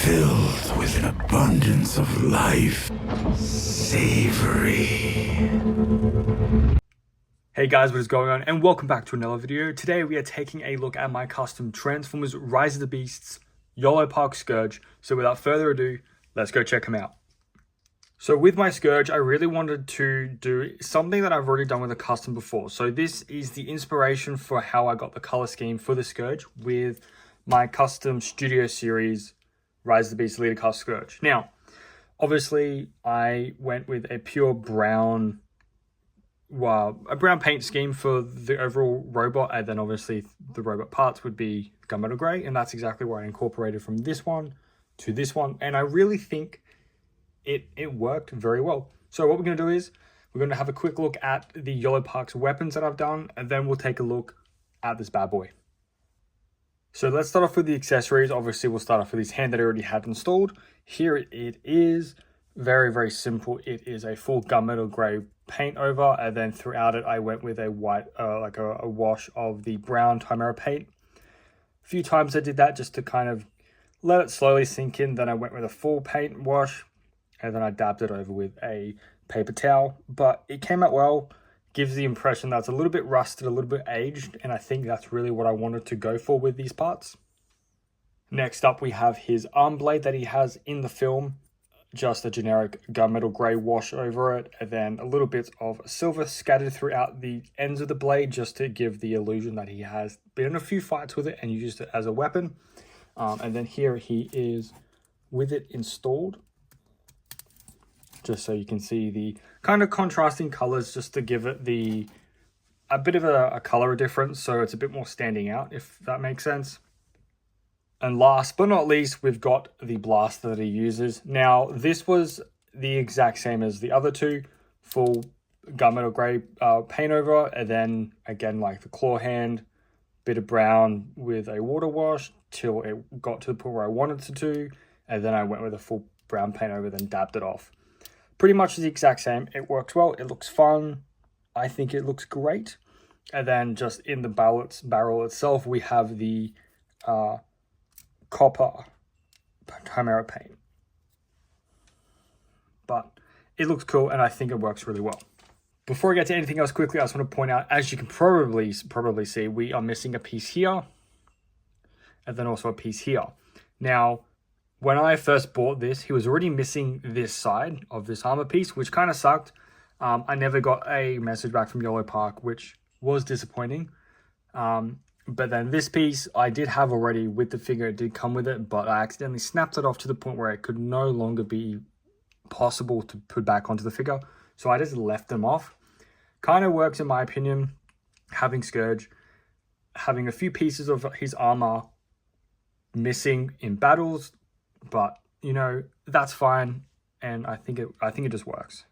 filled with an abundance of life. Savory. Hey guys, what is going on? And welcome back to another video. Today we are taking a look at my custom Transformers Rise of the Beasts Yolopark Scourge. So without further ado, let's go check them out. So with my Scourge, I really wanted to do something that I've already done with a custom before. So this is the inspiration for how I got the color scheme for the Scourge with my custom Studio Series Rise of the Beasts Leader Cast Scourge. Now, obviously, I went with a pure brown, a brown paint scheme for the overall robot, and then obviously the robot parts would be gunmetal gray, and that's exactly what I incorporated from this one to this one, and I really think it worked very well. So what we're going to do is we're going to have a quick look at the Yolopark's weapons that I've done, and then we'll take a look at this bad boy. So let's start off with the accessories. Obviously, we'll start off with his hand that I already had installed. Here it is. Very, very simple. It is a full gunmetal gray paint over, and then throughout it, I went with a white, like a wash of the brown Chimera paint. A few times I did that just to kind of let it slowly sink in. Then I went with a full paint wash, and then I dabbed it over with a paper towel. But it came out well. Gives the impression that it's a little bit rusted, a little bit aged, and I think that's really what I wanted to go for with these parts. Next up, we have his arm blade that he has in the film. Just a generic gunmetal gray wash over it, and then a little bit of silver scattered throughout the ends of the blade just to give the illusion that he has been in a few fights with it and used it as a weapon. And then here he is with it installed, just so you can see the kind of contrasting colors, just to give it a bit of a color difference, so it's a bit more standing out, if that makes sense. And last but not least, we've got the blaster that he uses. Now, this was the exact same as the other two, full gunmetal gray paint over, and then again, like the claw hand, bit of brown with a water wash till it got to the point where I wanted to, and then I went with a full brown paint over, then dabbed it off. Pretty much the exact same. It works well. It looks fun. I think it looks great. And then just in the barrel itself, we have the copper Chimera paint. But it looks cool, and I think it works really well. Before I get to anything else quickly, I just want to point out, as you can probably see, we are missing a piece here, and then also a piece here. Now, when I first bought this, he was already missing this side of this armor piece, which kind of sucked. I never got a message back from Yolopark, which was disappointing. But then this piece I did have already with the figure. It did come with it, but I accidentally snapped it off to the point where it could no longer be possible to put back onto the figure. So I just left them off. Kind of works in my opinion, having Scourge, having a few pieces of his armor missing in battles. But, you know, that's fine, and I think it just works.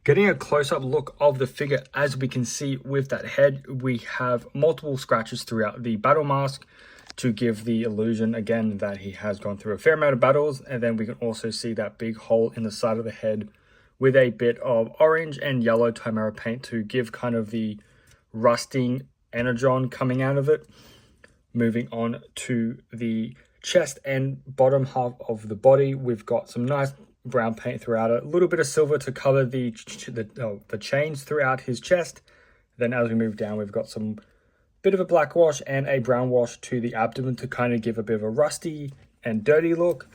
Getting a close-up look of the figure, as we can see with that head, we have multiple scratches throughout the battle mask to give the illusion, again, that he has gone through a fair amount of battles. And then we can also see that big hole in the side of the head with a bit of orange and yellow Chimera paint to give kind of the rusting energon coming out of it. Moving on to the chest and bottom half of the body, we've got some nice brown paint throughout it, a little bit of silver to cover the chains throughout his chest. Then as we move down, we've got some bit of a black wash and a brown wash to the abdomen to kind of give a bit of a rusty and dirty look,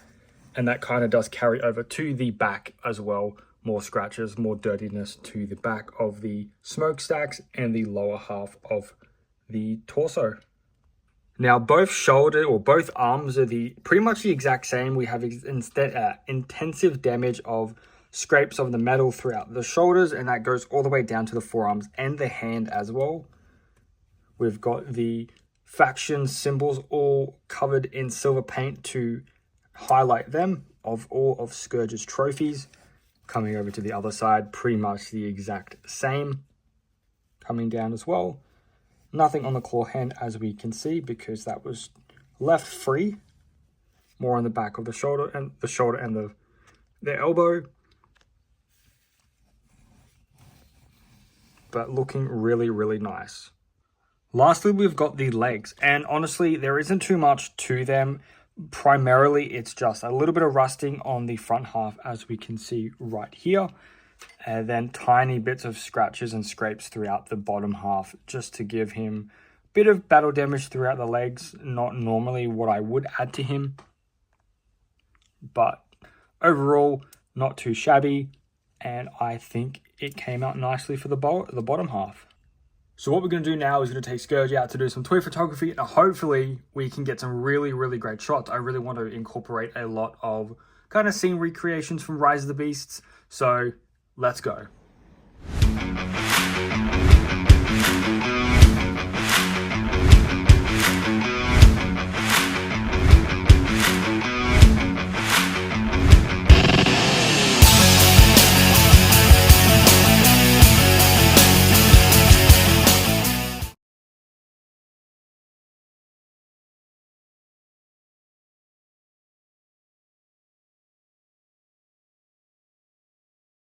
and that kind of does carry over to the back as well. More scratches, more dirtiness to the back of the smokestacks and the lower half of the torso. Now, both arms are pretty much the exact same. We have instead intensive damage of scrapes of the metal throughout the shoulders, and that goes all the way down to the forearms and the hand as well. We've got the faction symbols all covered in silver paint to highlight them of all of Scourge's trophies. Coming over to the other side, pretty much the exact same. Coming down as well. Nothing on the claw hand, as we can see, because that was left free. More on the back of the shoulder and the elbow. But looking really, really nice. Lastly, we've got the legs, and honestly, there isn't too much to them. primarily it's just a little bit of rusting on the front half, as we can see right here, and then tiny bits of scratches and scrapes throughout the bottom half, just to give him a bit of battle damage throughout the legs. Not normally what I would add to him, but overall not too shabby, and I think it came out nicely for the bottom half. So what we're going to do now is going to take Scourge out to do some toy photography, and hopefully we can get some really, really great shots. I really want to incorporate a lot of kind of scene recreations from Rise of the Beasts, so let's go.